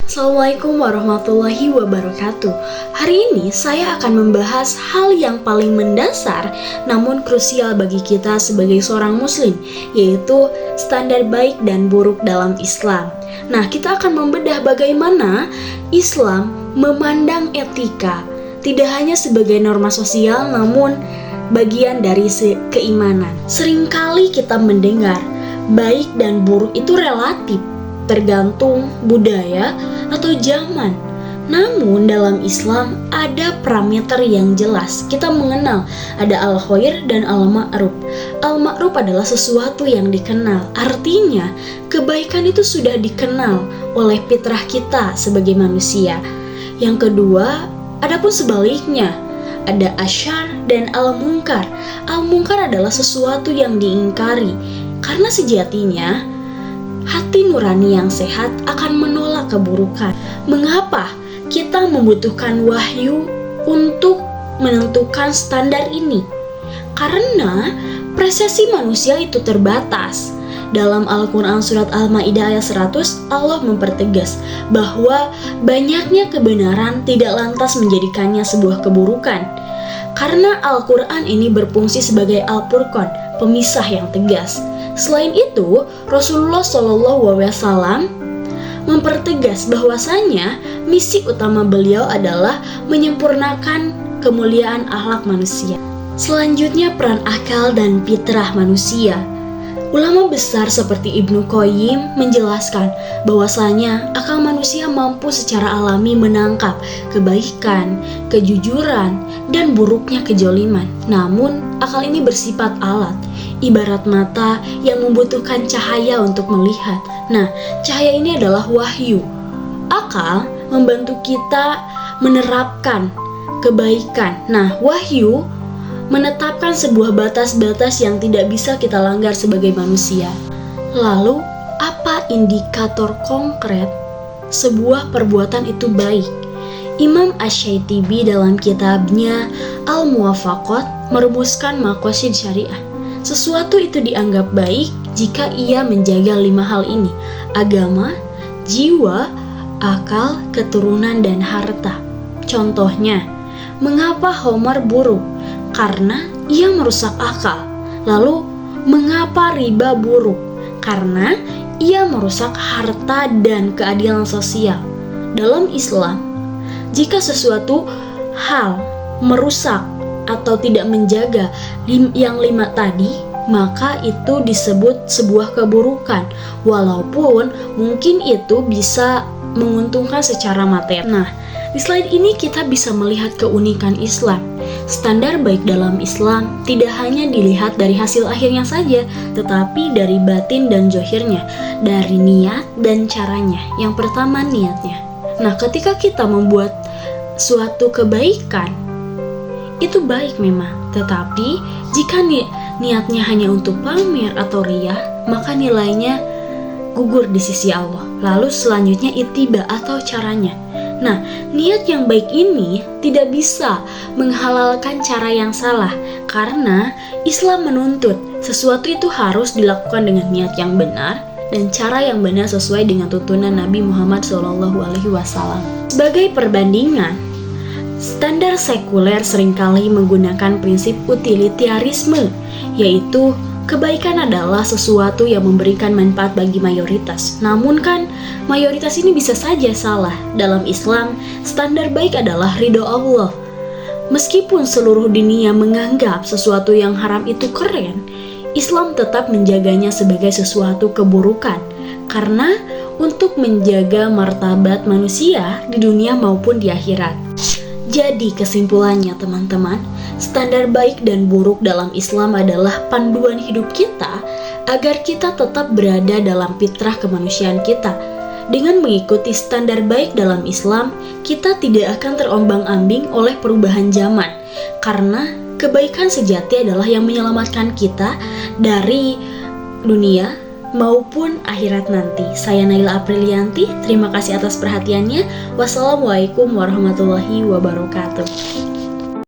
Assalamualaikum warahmatullahi wabarakatuh. Hari ini saya akan membahas hal yang paling mendasar namun krusial bagi kita sebagai seorang muslim, yaitu standar baik dan buruk dalam Islam. Nah, kita akan membedah bagaimana Islam memandang etika tidak hanya sebagai norma sosial namun bagian dari keimanan. Seringkali kita mendengar baik dan buruk itu relatif, tergantung budaya atau zaman. Namun dalam Islam ada parameter yang jelas. Kita mengenal ada al-khair dan al-ma'ruf. Al-ma'ruf adalah sesuatu yang dikenal. Artinya kebaikan itu sudah dikenal oleh fitrah kita sebagai manusia. Yang kedua, adapun sebaliknya, ada asyar dan al-munkar. Al-munkar adalah sesuatu yang diingkari, karena sejatinya hati nurani yang sehat akan menolak keburukan. Mengapa kita membutuhkan wahyu untuk menentukan standar ini? Karena persepsi manusia itu terbatas. Dalam Al-Quran Surat Al-Ma'idah ayat 100, Allah mempertegas bahwa banyaknya kebenaran tidak lantas menjadikannya sebuah keburukan. Karena Al-Quran ini berfungsi sebagai Al-Furqan, pemisah yang tegas. Selain itu, Rasulullah SAW mempertegas bahwasanya misi utama beliau adalah menyempurnakan kemuliaan akhlak manusia. Selanjutnya, peran akal dan fitrah manusia. Ulama besar seperti Ibnu Qayyim menjelaskan bahwasanya akal manusia mampu secara alami menangkap kebaikan, kejujuran, dan buruknya kejoliman. Namun, akal ini bersifat alat, ibarat mata yang membutuhkan cahaya untuk melihat. Nah, cahaya ini adalah wahyu. Akal membantu kita menerapkan kebaikan. Nah, wahyu menetapkan sebuah batas-batas yang tidak bisa kita langgar sebagai manusia. Lalu, apa indikator konkret sebuah perbuatan itu baik? Imam Asy-Syaitibi dalam kitabnya Al-Muwafaqat merumuskan maqasid syariah. Sesuatu itu dianggap baik jika ia menjaga 5 hal ini: agama, jiwa, akal, keturunan, dan harta. Contohnya, mengapa Homer buruk? Karena ia merusak akal. Lalu, mengapa riba buruk? Karena ia merusak harta dan keadilan sosial. Dalam Islam, jika sesuatu hal merusak atau tidak menjaga yang 5 tadi, maka itu disebut sebuah keburukan, walaupun mungkin itu bisa menguntungkan secara materi. Nah, di slide ini kita bisa melihat keunikan Islam. Standar baik dalam Islam tidak hanya dilihat dari hasil akhirnya saja, tetapi dari batin dan zahirnya, dari niat dan caranya. Yang pertama, niatnya. Nah, ketika kita membuat suatu kebaikan, itu baik memang, tetapi jika niatnya hanya untuk pamer atau riya, maka nilainya gugur di sisi Allah. Lalu selanjutnya ittiba atau caranya. Nah, niat yang baik ini tidak bisa menghalalkan cara yang salah, karena Islam menuntut sesuatu itu harus dilakukan dengan niat yang benar dan cara yang benar sesuai dengan tuntunan Nabi Muhammad SAW. Sebagai perbandingan, standar sekuler seringkali menggunakan prinsip utilitarisme, yaitu kebaikan adalah sesuatu yang memberikan manfaat bagi mayoritas. Namun kan, mayoritas ini bisa saja salah. Dalam Islam, standar baik adalah ridho Allah. Meskipun seluruh dunia menganggap sesuatu yang haram itu keren, Islam tetap menjaganya sebagai sesuatu keburukan. Karena untuk menjaga martabat manusia di dunia maupun di akhirat. Jadi kesimpulannya teman-teman, standar baik dan buruk dalam Islam adalah panduan hidup kita agar kita tetap berada dalam fitrah kemanusiaan kita. Dengan mengikuti standar baik dalam Islam, kita tidak akan terombang-ambing oleh perubahan zaman, karena kebaikan sejati adalah yang menyelamatkan kita dari dunia maupun akhirat nanti. Saya Naila Aprilianti, terima kasih atas perhatiannya. Wassalamualaikum warahmatullahi wabarakatuh.